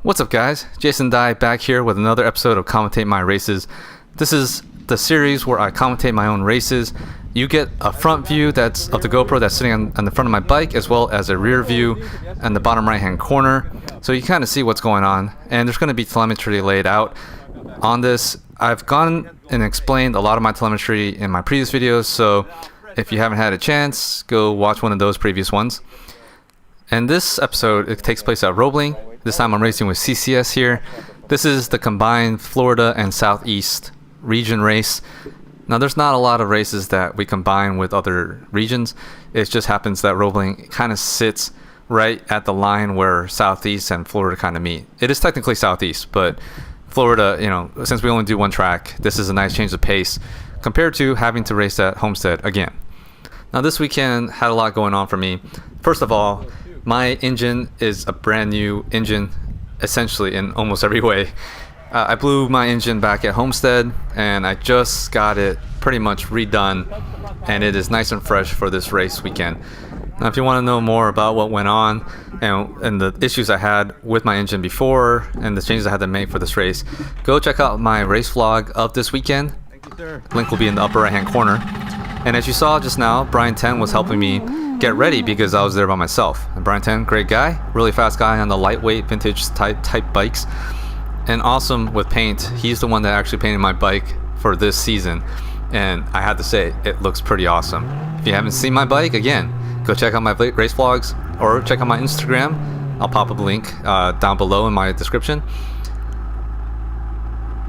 What's up guys, Jason Dye back here with another episode of Commentate My Races. This is the series where I commentate my own races. You get a front view that's of the GoPro that's sitting on the front of my bike, as well as a rear view in the bottom right hand corner. So you kind of see what's going on, and there's going to be telemetry laid out on this. I've gone and explained a lot of my telemetry in my previous videos, so if you haven't had a chance, go watch one of those previous ones. And this episode, it takes place at Roebling. This time I'm racing with CCS here. This is the combined Florida and Southeast region race. Now there's not a lot of races that we combine with other regions. It just happens that Roebling kind of sits right at the line where Southeast and Florida kind of meet. It is technically Southeast, but Florida, you know, since we only do one track, this is a nice change of pace compared to having to race at Homestead again. Now this weekend had a lot going on for me. First of all, my engine is a brand new engine, essentially in almost every way. I blew my engine back at Homestead, and I just got it pretty much redone, and it is nice and fresh for this race weekend. Now, if you want to know more about what went on and the issues I had with my engine before and the changes I had to make for this race, go check out my race vlog of this weekend. Link will be in the upper right hand corner. And as you saw just now, Brian 10 was helping me get ready because I was there by myself. And Brian 10, great guy, really fast guy on the lightweight vintage type bikes, and awesome with paint. He's the one that actually painted my bike for this season, and I had to say it looks pretty awesome. If you haven't seen my bike, again, go check out my race vlogs or check out my Instagram. I'll pop up a link down below in my description.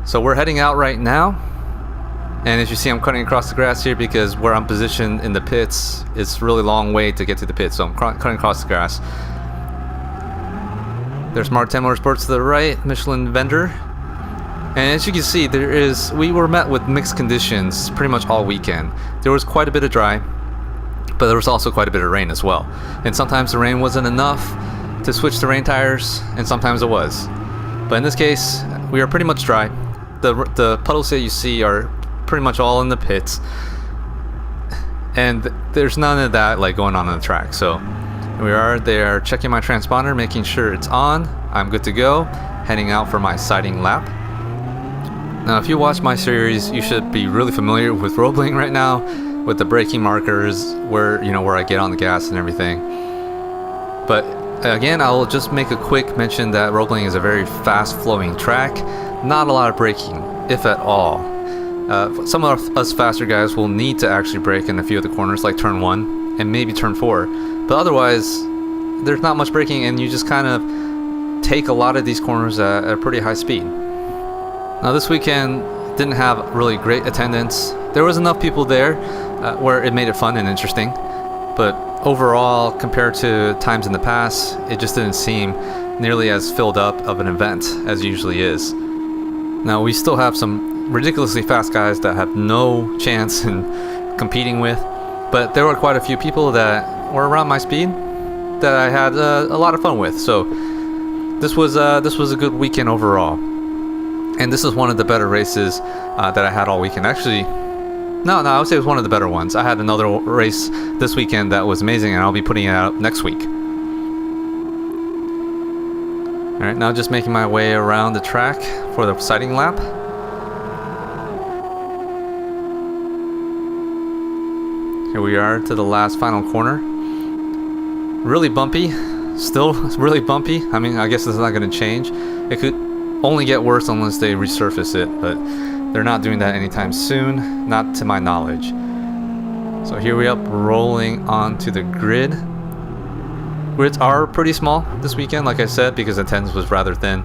So we're heading out right now. And as you see, I'm cutting across the grass here because where I'm positioned in the pits, it's a really long way to get to the pits, so I'm cutting across the grass. There's Mark 10 Motorsports to the right, Michelin vendor. And as you can see, we were met with mixed conditions pretty much all weekend. There was quite a bit of dry, but there was also quite a bit of rain as well. And sometimes the rain wasn't enough to switch to rain tires, and sometimes it was. But in this case, we are pretty much dry. The puddles that you see are pretty much all in the pits, and there's none of that like going on the track. So we are there checking my transponder, making sure it's on. I'm good to go, heading out for my sighting lap. Now if you watch my series, you should be really familiar with Roebling right now, with the braking markers, where I get on the gas and everything. But again, I will just make a quick mention that Roebling is a very fast flowing track, not a lot of braking, if at all. Some of us faster guys will need to actually brake in a few of the corners, like turn 1 and maybe turn 4. But otherwise, there's not much braking, and you just kind of take a lot of these corners at a pretty high speed. Now this weekend didn't have really great attendance. There was enough people there where it made it fun and interesting. But overall, compared to times in the past, it just didn't seem nearly as filled up of an event as it usually is. Now we still have some ridiculously fast guys that have no chance in competing with, but there were quite a few people that were around my speed that I had a lot of fun with. So this was a good weekend overall, and this is one of the better races that I had all weekend. Actually, no, I would say it was one of the better ones. I had another race this weekend that was amazing, and I'll be putting it out next week. Alright, now just making my way around the track for the sighting lap. Here we are to the last final corner. Really bumpy, still really bumpy. I mean, I guess this is not going to change. It could only get worse unless they resurface it, but they're not doing that anytime soon, not to my knowledge. So here we are rolling onto the grid. Grids are pretty small this weekend, like I said, because attendance was rather thin.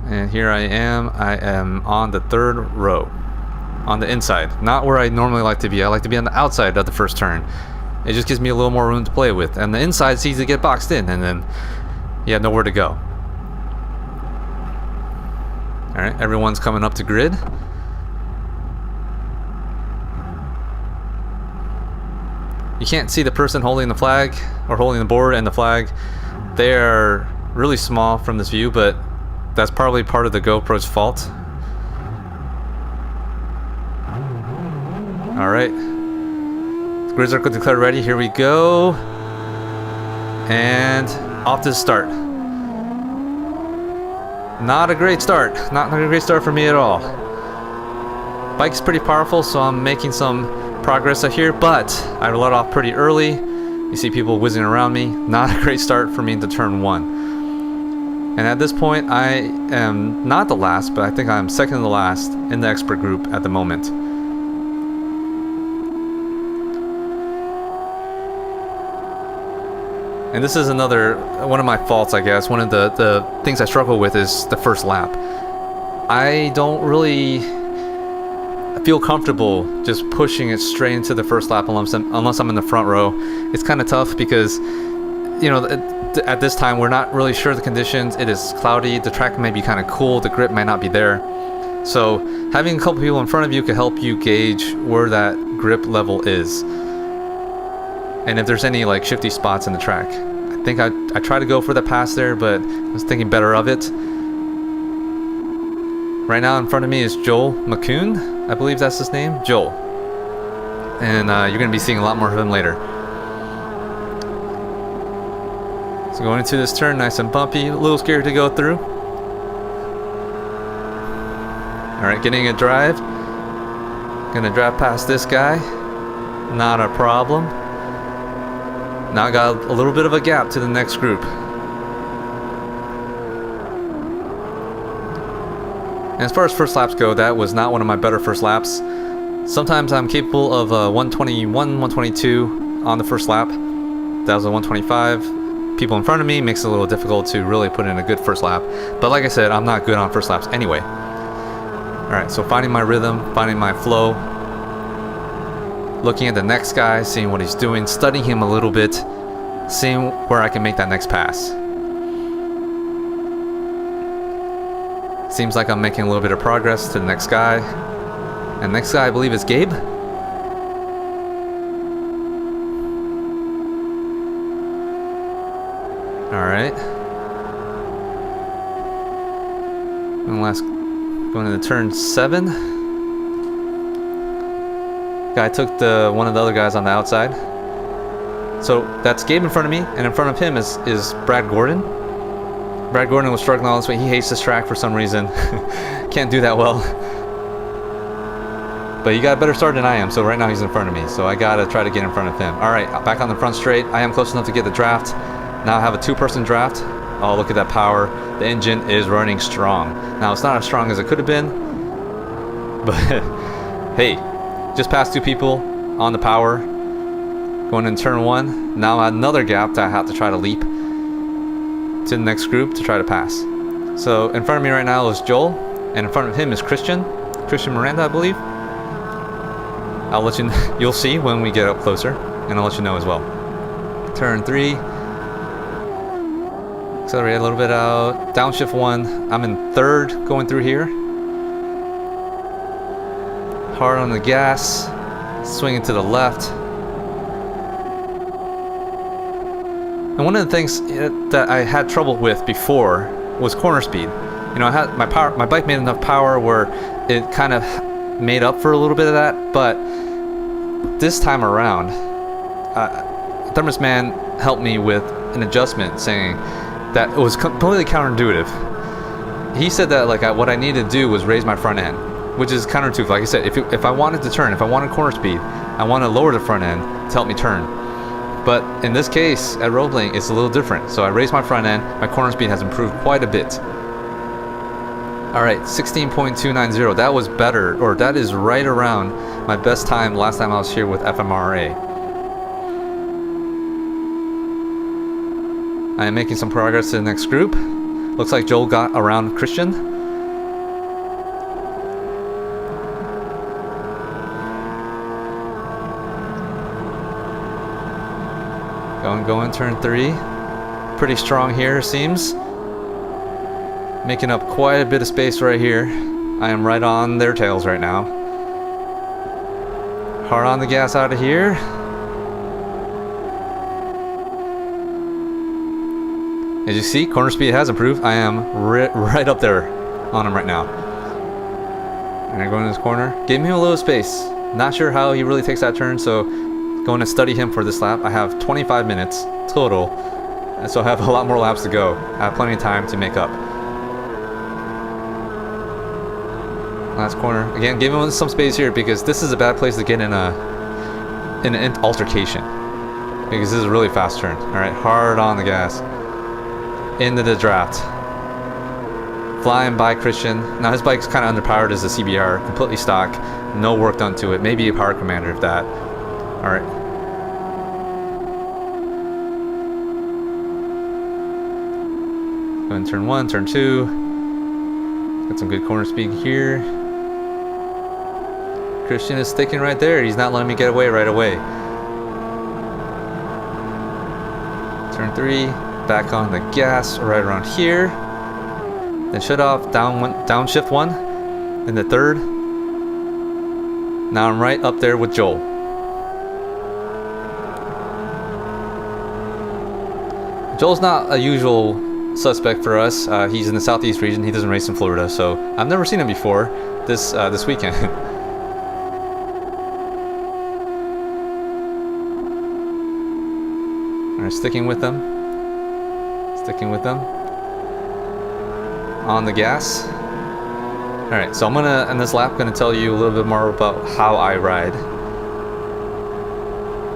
And here I am on the third row, on the inside, not where I normally like to be. I like to be on the outside of the first turn. It just gives me a little more room to play with, and the inside's easy to get boxed in, and then you have nowhere to go. Alright, everyone's coming up to grid. You can't see the person holding the flag or holding the board and the flag. They're really small from this view, but that's probably part of the GoPro's fault. Alright. Grids are declared ready. Here we go. And off to the start. Not a great start. Not a great start for me at all. Bike's pretty powerful, so I'm making some progress here, but I let off pretty early. You see people whizzing around me. Not a great start for me into turn 1. And at this point, I am not the last, but I think I'm second to the last in the expert group at the moment. And this is another one of my faults, I guess. One of the things I struggle with is the first lap. I don't really feel comfortable just pushing it straight into the first lap unless I'm in the front row. It's kind of tough because, you know, at this time we're not really sure of the conditions. It is cloudy, the track may be kind of cool, the grip might not be there. So having a couple people in front of you can help you gauge where that grip level is. And if there's any like shifty spots in the track. I think I tried to go for the pass there, but I was thinking better of it. Right now in front of me is Joel McCune. I believe that's his name, Joel. And you're going to be seeing a lot more of him later. So going into this turn, nice and bumpy, a little scary to go through. Alright, getting a drive. Gonna drive past this guy. Not a problem. Now I got a little bit of a gap to the next group. And as far as first laps go, that was not one of my better first laps. Sometimes I'm capable of 121, 122 on the first lap. That was a 125. People in front of me makes it a little difficult to really put in a good first lap. But like I said, I'm not good on first laps anyway. Alright, so finding my rhythm, finding my flow. Looking at the next guy, seeing what he's doing, studying him a little bit, seeing where I can make that next pass. Seems like I'm making a little bit of progress to the next guy. And next guy I believe is Gabe. Alright. And last, going into turn 7. Guy took one of the other guys on the outside. So that's Gabe in front of me, and in front of him is Brad Gordon. Brad Gordon was struggling all this way. He hates this track for some reason. Can't do that well. But he got a better start than I am, so right now he's in front of me. So I gotta try to get in front of him. Alright, back on the front straight. I am close enough to get the draft. Now I have a 2-person draft. Oh, look at that power. The engine is running strong. Now it's not as strong as it could have been. But hey, just passed 2 people on the power. Going in turn 1. Now another gap that I have to try to leap to the next group to try to pass. So in front of me right now is Joel, and in front of him is Christian Miranda, I believe. I'll let you know, you'll see when we get up closer, and I'll let you know as well. Turn 3. Accelerate a little bit out. Downshift 1. I'm in 3rd going through here. Hard on the gas, swinging to the left. And one of the things that I had trouble with before was corner speed. You know, I had my bike made enough power where it kind of made up for a little bit of that, but this time around, Thermos Man helped me with an adjustment saying that it was completely counterintuitive. He said that like what I needed to do was raise my front end, which is counterintuitive. Like I said, if I wanted to turn, if I wanted corner speed, I want to lower the front end to help me turn. But in this case, at Roebling, it's a little different. So I raised my front end, my corner speed has improved quite a bit. Alright, 16.290, that was better, or that is right around my best time last time I was here with FMRA. I am making some progress to the next group. Looks like Joel got around Christian. Going, turn 3. Pretty strong here, seems. Making up quite a bit of space right here. I am right on their tails right now. Hard on the gas out of here. As you see, corner speed has improved. I am right up there on him right now. And I go in this corner. Give him a little space. Not sure how he really takes that turn, so going to study him for this lap. I have 25 minutes total And so I have a lot more laps to go. I have plenty of time to make up. Last corner. Again, give him some space here because this is a bad place to get in an altercation. Because this is a really fast turn. Alright, hard on the gas. Into the draft. Flying by Christian. Now his bike's kind of underpowered as a CBR. Completely stock. No work done to it. Maybe a power commander if that. Alright. Go in turn 1, turn 2. Got some good corner speed here. Christian is sticking right there. He's not letting me get away right away. Turn 3, back on the gas right around here. Then shut off, downshift 1 in the third. Now I'm right up there with Joel. Joel's not a usual suspect for us. He's in the southeast region. He doesn't race in Florida, so I've never seen him before this weekend. Alright, sticking with them. On the gas. Alright, so I'm gonna, in this lap, gonna tell you a little bit more about how I ride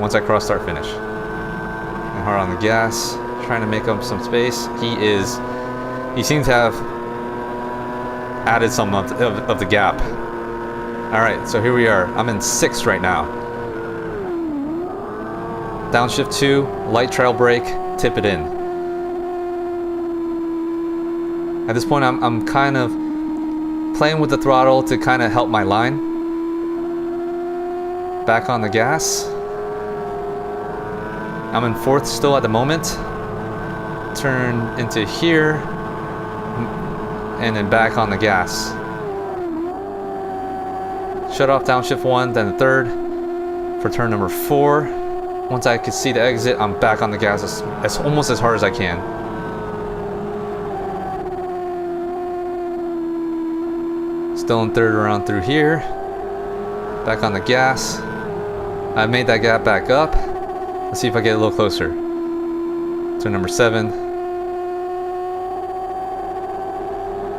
once I cross start finish. And hard on the gas, trying to make up some space. He seems to have added some of the gap. Alright, so here we are. I'm in 6th right now. Downshift 2, light trail brake, tip it in. At this point, I'm kind of playing with the throttle to kind of help my line. Back on the gas. I'm in 4th still at the moment. Turn into here. And then back on the gas. Shut off downshift 1, then the 3rd for turn number 4. Once I can see the exit, I'm back on the gas as almost as hard as I can. Still in 3rd around through here. Back on the gas. I made that gap back up. Let's see if I get a little closer. Turn number 7.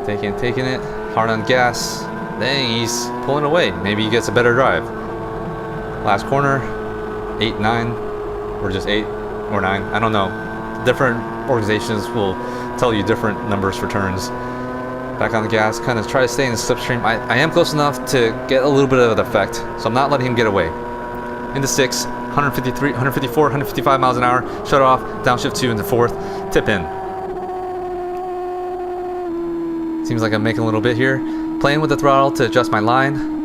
Taking it. Hard on gas. Dang, he's pulling away. Maybe he gets a better drive. Last corner. 8, 9, or just 8 or 9. I don't know. Different organizations will tell you different numbers for turns. Back on the gas, kind of try to stay in the slipstream. I am close enough to get a little bit of the effect, so I'm not letting him get away. Into 6, 153, 154, 155 miles an hour. Shut off, downshift 2 into 4th, tip in. Seems like I'm making a little bit here. Playing with the throttle to adjust my line.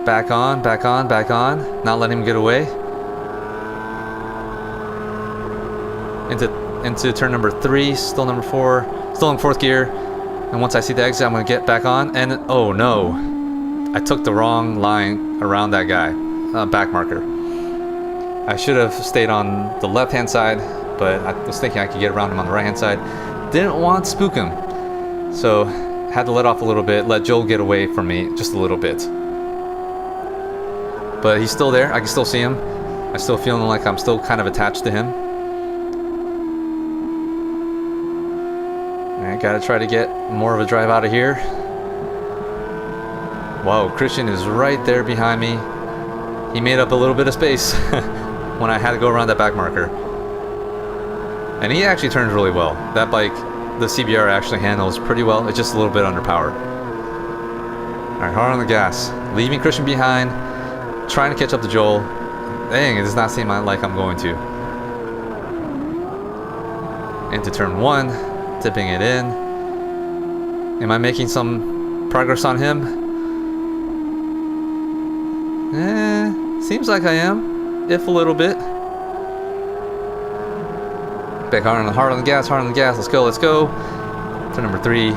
Back on. Not letting him get away. Into turn number 3, still number 4, still in 4th gear. And once I see the exit, I'm gonna get back on. And oh no, I took the wrong line around that guy. Back marker. I should have stayed on the left-hand side, but I was thinking I could get around him on the right-hand side. Didn't want to spook him, so had to let off a little bit, let Joel get away from me just a little bit. But he's still there. I can still see him. I'm still feeling like I'm still kind of attached to him. I gotta try to get more of a drive out of here. Whoa, Christian is right there behind me. He made up a little bit of space when I had to go around that back marker. And he actually turns really well. That bike, the CBR, actually handles pretty well. It's just a little bit underpowered. Alright, hard on the gas. Leaving Christian behind. Trying to catch up to Joel. Dang, it does not seem like I'm going to. Into turn 1. Tipping it in. Am I making some progress on him? Seems like I am. If a little bit. Back hard on the gas. Let's go. Turn number 3.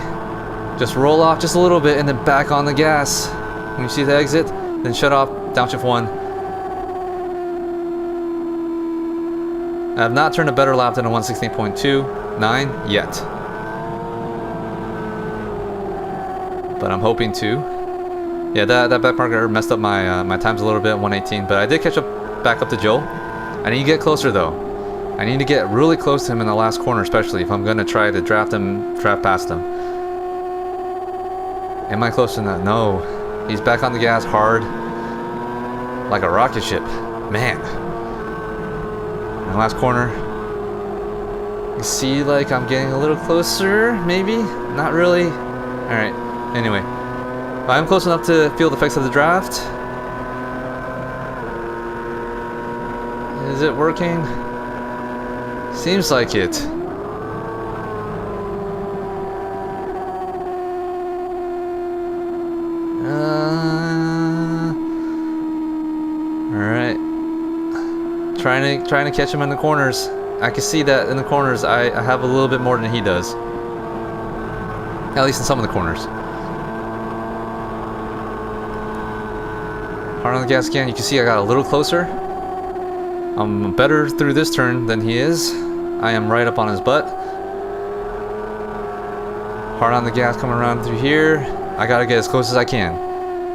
Just roll off just a little bit and then back on the gas. When you see the exit, then shut off, downshift 1. I have not turned a better lap than a 116.29 yet. But I'm hoping to. Yeah, that back marker messed up my times a little bit, 118. But I did catch up back up to Joel. I need to get closer though. I need to get really close to him in the last corner, especially if I'm going to try to draft past him. Am I close enough? No. He's back on the gas hard. Like a rocket ship. Man. In the last corner. You see, like, I'm getting a little closer, maybe? Not really. Alright. Anyway. I'm close enough to feel the effects of the draft. Is it working? Seems like it. Alright. Trying to catch him in the corners. I can see that in the corners I have a little bit more than he does. At least in some of the corners. Hard on the gas again. You can see I got a little closer. I'm better through this turn than he is. I am right up on his butt. Hard on the gas coming around through here. I gotta get as close as I can.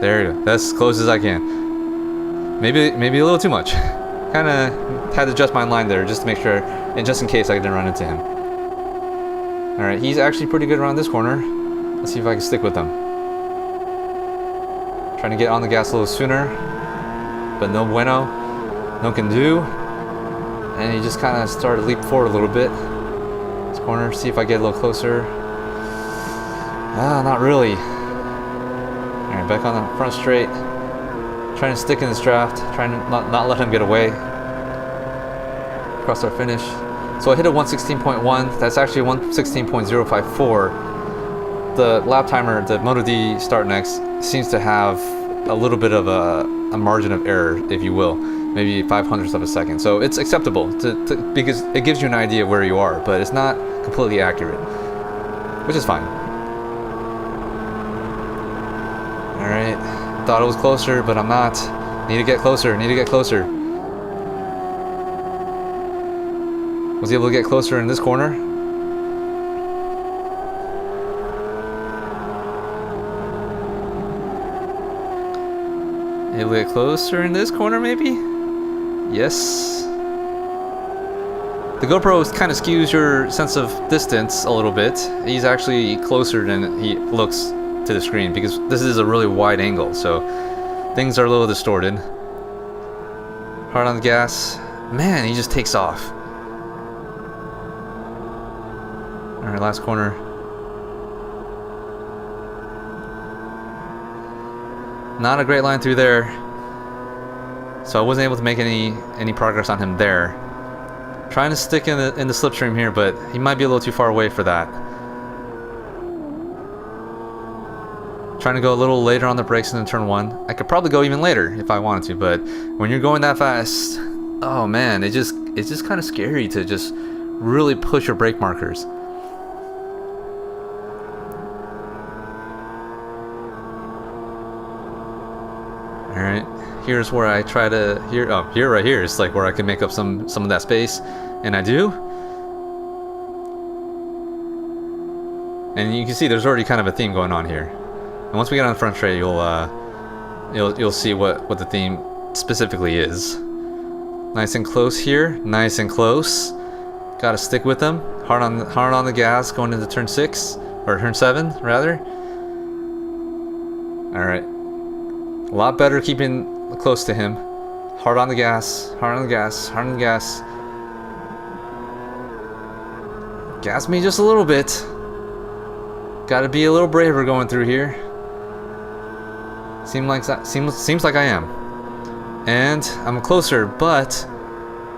There you go. That's as close as I can. Maybe a little too much. Kinda had to adjust my line there just to make sure, and just in case I didn't run into him. Alright, he's actually pretty good around this corner. Let's see if I can stick with him. Trying to get on the gas a little sooner. But no bueno. No can do. And he just kind of started to leap forward a little bit. This corner, see if I get a little closer. Ah, not really. Alright, back on the front straight. Trying to stick in this draft. Trying to not let him get away. Across our finish. So I hit a 116.1. That's actually 116.054. The lap timer, the Moto D Start Next, seems to have a little bit of a margin of error, if you will. Maybe 0.05 of a second. So it's acceptable because it gives you an idea of where you are, but it's not completely accurate, which is fine. Alright. Thought it was closer, but I'm not. Need to get closer. Need to get closer. Was he able to get closer in this corner? Able to get closer in this corner, maybe? Yes. The GoPro kind of skews your sense of distance a little bit. He's actually closer than he looks to the screen because this is a really wide angle, so things are a little distorted. Hard on the gas. Man, he just takes off. Alright, last corner. Not a great line through there. So I wasn't able to make any progress on him there. Trying to stick in the slipstream here, but he might be a little too far away for that. Trying to go a little later on the brakes in turn 1. I could probably go even later if I wanted to, but when you're going that fast, oh man, it's just kind of scary to just really push your brake markers. Alright, here's where I try to, here right here is like where I can make up some of that space, and I do. And you can see there's already kind of a theme going on here. And once we get on the front straight, you'll see what the theme specifically is. Nice and close here, nice and close. Gotta stick with them. Hard on the gas going into turn 6 or turn 7 rather. All right, a lot better keeping close to him. Hard on the gas, hard on the gas, hard on the gas. Gas me just a little bit. Gotta be a little braver going through here. Seems like I am. And I'm closer, but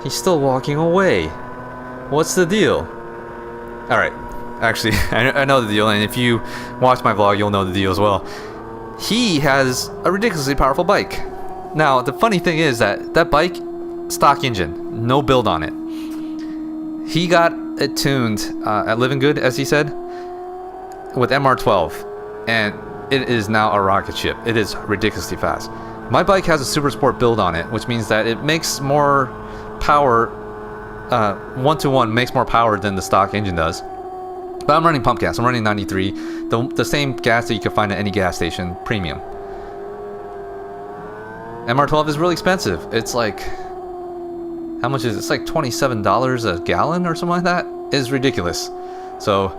he's still walking away. What's the deal? Alright, actually, I know the deal, and if you watch my vlog, you'll know the deal as well. He has a ridiculously powerful bike. Now, the funny thing is that bike, stock engine, no build on it. He got it tuned at Living Good, as he said, with MR12, and it is now a rocket ship. It is ridiculously fast. My bike has a Super Sport build on it, which means that it makes more power, 1-to-1 makes more power than the stock engine does. But I'm running pump gas. I'm running 93, the same gas that you can find at any gas station, premium. MR12 is really expensive. It's like how much is it? It's like $27 a gallon or something like that. It's ridiculous. So,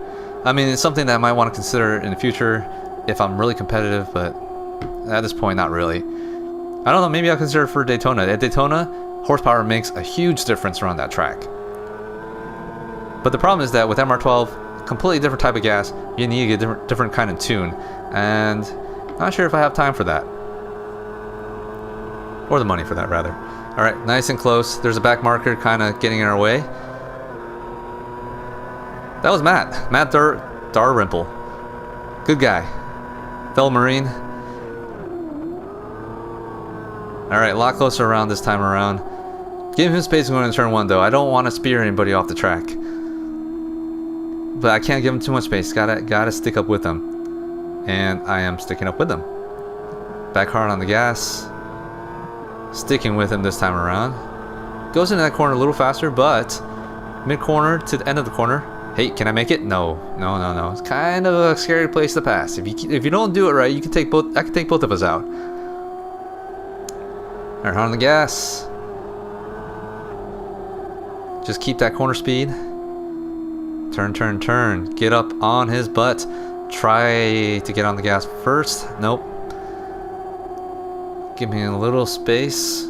I mean, it's something that I might want to consider in the future if I'm really competitive, but at this point, not really. I don't know, maybe I'll consider it for Daytona. At Daytona, horsepower makes a huge difference around that track. But the problem is that with MR12, completely different type of gas, you need to get a different kind of tune. And I'm not sure if I have time for that. Or the money for that, rather. Alright, nice and close. There's a back marker kind of getting in our way. That was Matt. Matt Dalrymple. Good guy. Fellow Marine. Alright, a lot closer around this time around. Give him space going into turn 1 though. I don't want to spear anybody off the track. But I can't give him too much space. Gotta stick up with him. And I am sticking up with him. Back hard on the gas. Sticking with him this time around. Goes into that corner a little faster, but mid-corner to the end of the corner. Hey, can I make it? No. It's kind of a scary place to pass. If you don't do it right, you can take both. I can take both of us out. Alright, on the gas. Just keep that corner speed. Turn. Get up on his butt. Try to get on the gas first. Nope. Give me a little space.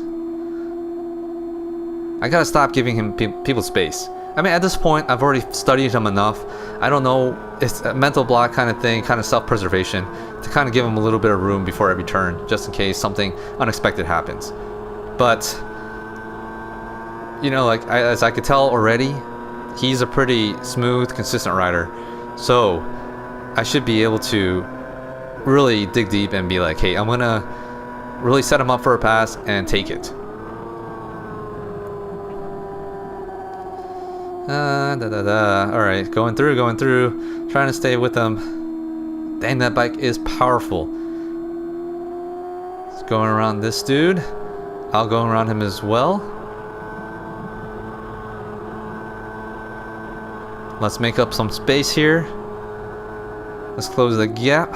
I gotta stop giving him people space. I mean, at this point, I've already studied him enough. I don't know, it's a mental block kind of thing, kind of self-preservation, to kind of give him a little bit of room before every turn, just in case something unexpected happens. But, you know, like, as I could tell already, he's a pretty smooth, consistent rider. So, I should be able to really dig deep and be like, hey, I'm gonna really set him up for a pass and take it. Alright, going through, trying to stay with them. Dang, that bike is powerful. It's going around this dude. I'll go around him as well. Let's make up some space here. Let's close the gap.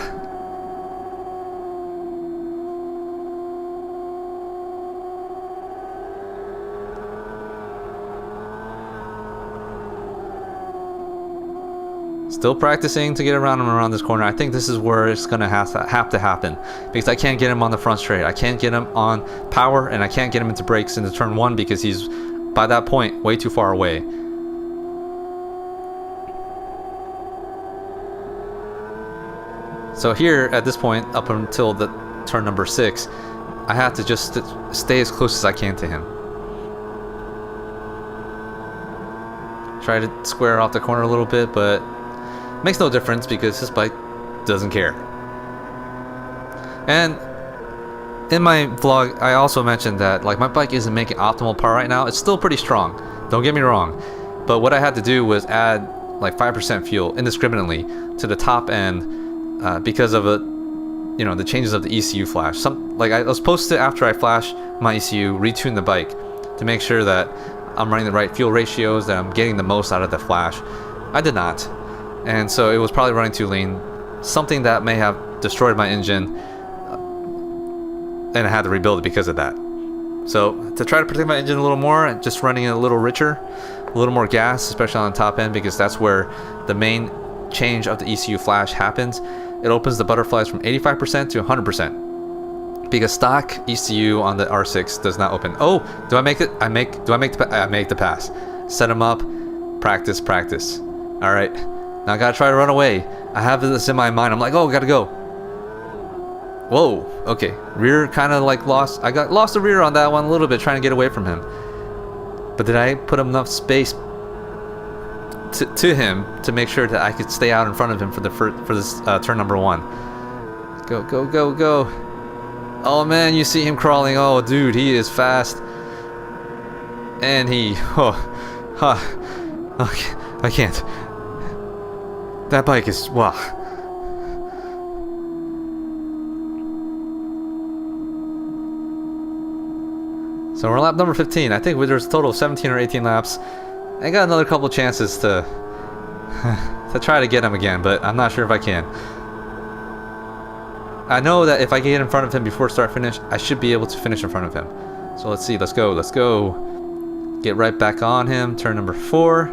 Still practicing to get around him around this corner. I think this is where it's gonna have to happen, because I can't get him on the front straight. I can't get him on power, and I can't get him into brakes into turn 1 because he's, by that point, way too far away. So here, at this point, up until the turn number 6, I have to just stay as close as I can to him. Try to square off the corner a little bit, but makes no difference because this bike doesn't care. And in my vlog, I also mentioned that like my bike isn't making optimal power right now. It's still pretty strong, don't get me wrong, but what I had to do was add like 5% fuel indiscriminately to the top end because of the changes of the ECU flash. I was supposed to, after I flash my ECU, retune the bike to make sure that I'm running the right fuel ratios, that I'm getting the most out of the flash. I did not. And so it was probably running too lean, something that may have destroyed my engine, and I had to rebuild it because of that. So to try to protect my engine a little more, just running it a little richer, a little more gas, especially on the top end, because that's where the main change of the ECU flash happens. It opens the butterflies from 85% to 100%. Because stock ECU on the R6 does not open. Oh, do I make it? I make the pass. Set them up. Practice. All right. Now I gotta try to run away. I have this in my mind. I'm like, oh, gotta go. Whoa. Okay. Rear kind of like lost. I got lost the rear on that one a little bit, trying to get away from him. But did I put enough space to him to make sure that I could stay out in front of him for this turn number 1? Go. Oh man, you see him crawling. Oh dude, he is fast. And okay, I can't. That bike is, wow. So we're on lap number 15. I think there's a total of 17 or 18 laps. I got another couple chances to try to get him again, but I'm not sure if I can. I know that if I get in front of him before start finish, I should be able to finish in front of him. So let's see, let's go. Get right back on him. Turn number 4.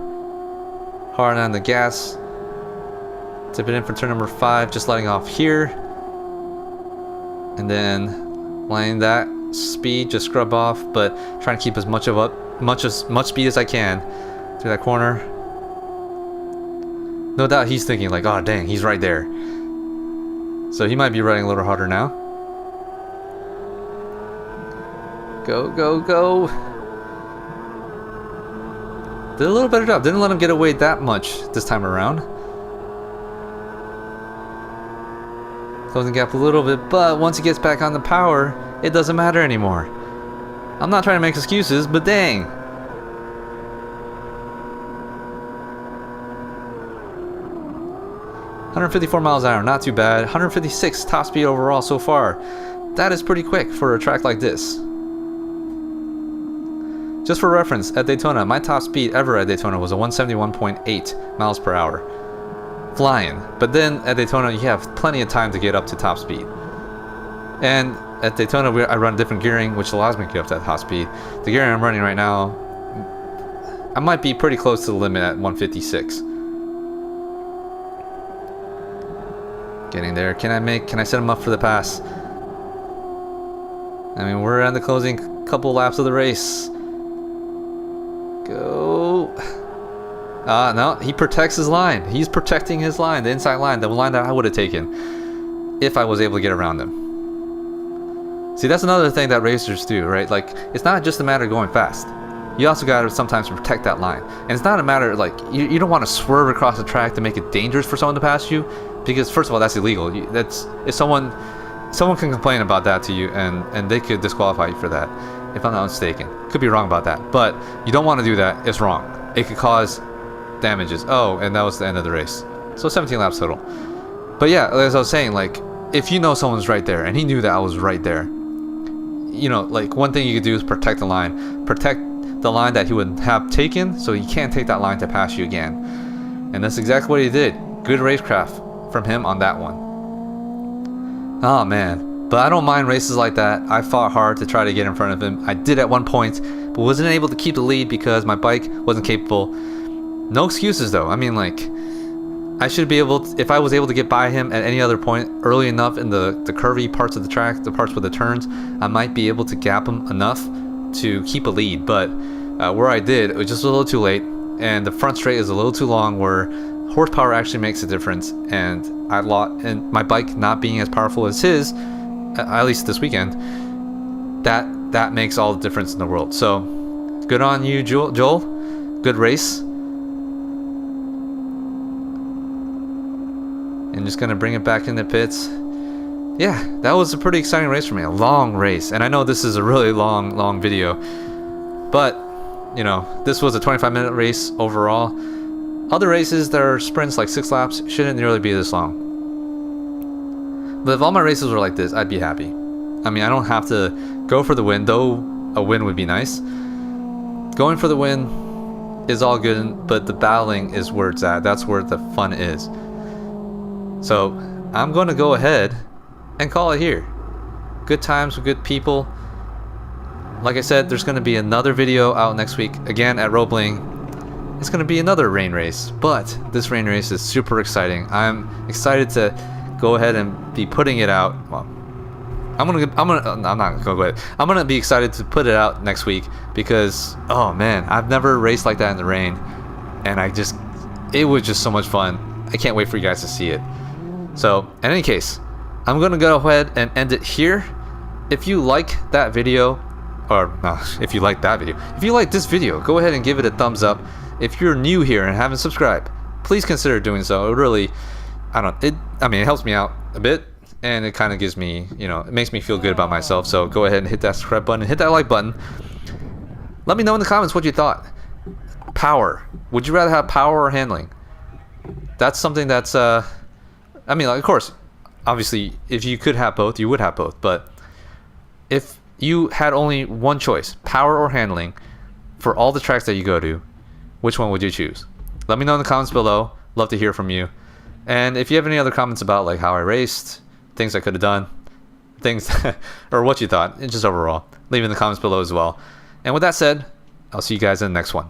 Hard on the gas. Tip it in for turn number 5. Just letting off here. And then letting that speed just scrub off, but trying to keep as much speed as I can through that corner. No doubt he's thinking like, oh dang, he's right there. So he might be riding a little harder now. Go, go, go. Did a little better job. Didn't let him get away that much this time around. Closing gap a little bit, but once he gets back on the power, it doesn't matter anymore. I'm not trying to make excuses, but dang. $154 miles an hour, not too bad. 156 top speed overall so far. That is pretty quick for a track like this. Just for reference, at Daytona, my top speed ever at Daytona was a 171.8 miles per hour. Flying. But then at Daytona, you have plenty of time to get up to top speed. And at Daytona, I run different gearing, which allows me to get up to that top speed. The gearing I'm running right now, I might be pretty close to the limit at 156. Getting there. Can I set him up for the pass? I mean, we're on the closing couple laps of the race. Go. No, he protects his line. He's protecting his line, the inside line, the line that I would have taken if I was able to get around him. See, that's another thing that racers do, right? Like, it's not just a matter of going fast. You also got to sometimes protect that line. And it's not a matter of, like, you don't want to swerve across the track to make it dangerous for someone to pass you, because first of all, that's illegal. If someone can complain about that to you, and they could disqualify you for that, if I'm not mistaken. Could be wrong about that, but you don't want to do that. It's wrong. It could cause damages. Oh, and that was the end of the race. So 17 laps total. But yeah, as I was saying, like, if you know someone's right there, and he knew that I was right there, you know, like, one thing you could do is protect the line. Protect the line that he would have taken, so he can't take that line to pass you again. And that's exactly what he did. Good racecraft from him on that one. Oh man, but I don't mind races like that. I fought hard to try to get in front of him. I did at one point, but wasn't able to keep the lead because my bike wasn't capable. No excuses though. I mean, like, I should be able to, if I was able to get by him at any other point early enough in the curvy parts of the track, the parts with the turns, I might be able to gap him enough to keep a lead. But where I did, it was just a little too late, and the front straight is a little too long where horsepower actually makes a difference, and and my bike not being as powerful as his, at least this weekend, that makes all the difference in the world. So good on you, Joel. Good race. And just gonna bring it back in the pits. Yeah, that was a pretty exciting race for me. A long race, and I know this is a really long video, but you know, this was a 25-minute race overall. Other races that are sprints like 6 laps shouldn't nearly be this long. But if all my races were like this, I'd be happy. I mean, I don't have to go for the win, though a win would be nice. Going for the win is all good, but the battling is where it's at. That's where the fun is. So I'm going to go ahead and call it here. Good times with good people. Like I said, there's going to be another video out next week, again at Roebling. It's going to be another rain race, but this rain race is super exciting. I'm excited to go ahead and be putting it out. Well, I'm not gonna go ahead. I'm gonna be excited to put it out next week because, oh man, I've never raced like that in the rain, and it was just so much fun. I can't wait for you guys to see it. So, in any case, I'm gonna go ahead and end it here. If you like that video, if you like this video, go ahead and give it a thumbs up. If you're new here and haven't subscribed, please consider doing so. It really, it helps me out a bit, and it kind of gives me, it makes me feel good about myself. So go ahead and hit that subscribe button and hit that like button. Let me know in the comments what you thought. Power. Would you rather have power or handling? That's something that's, of course, obviously, if you could have both, you would have both. But if you had only one choice, power or handling, for all the tracks that you go to, which one would you choose? Let me know in the comments below. Love to hear from you. And if you have any other comments about like how I raced, things I could have done, things or what you thought, just overall, leave in the comments below as well. And with that said, I'll see you guys in the next one.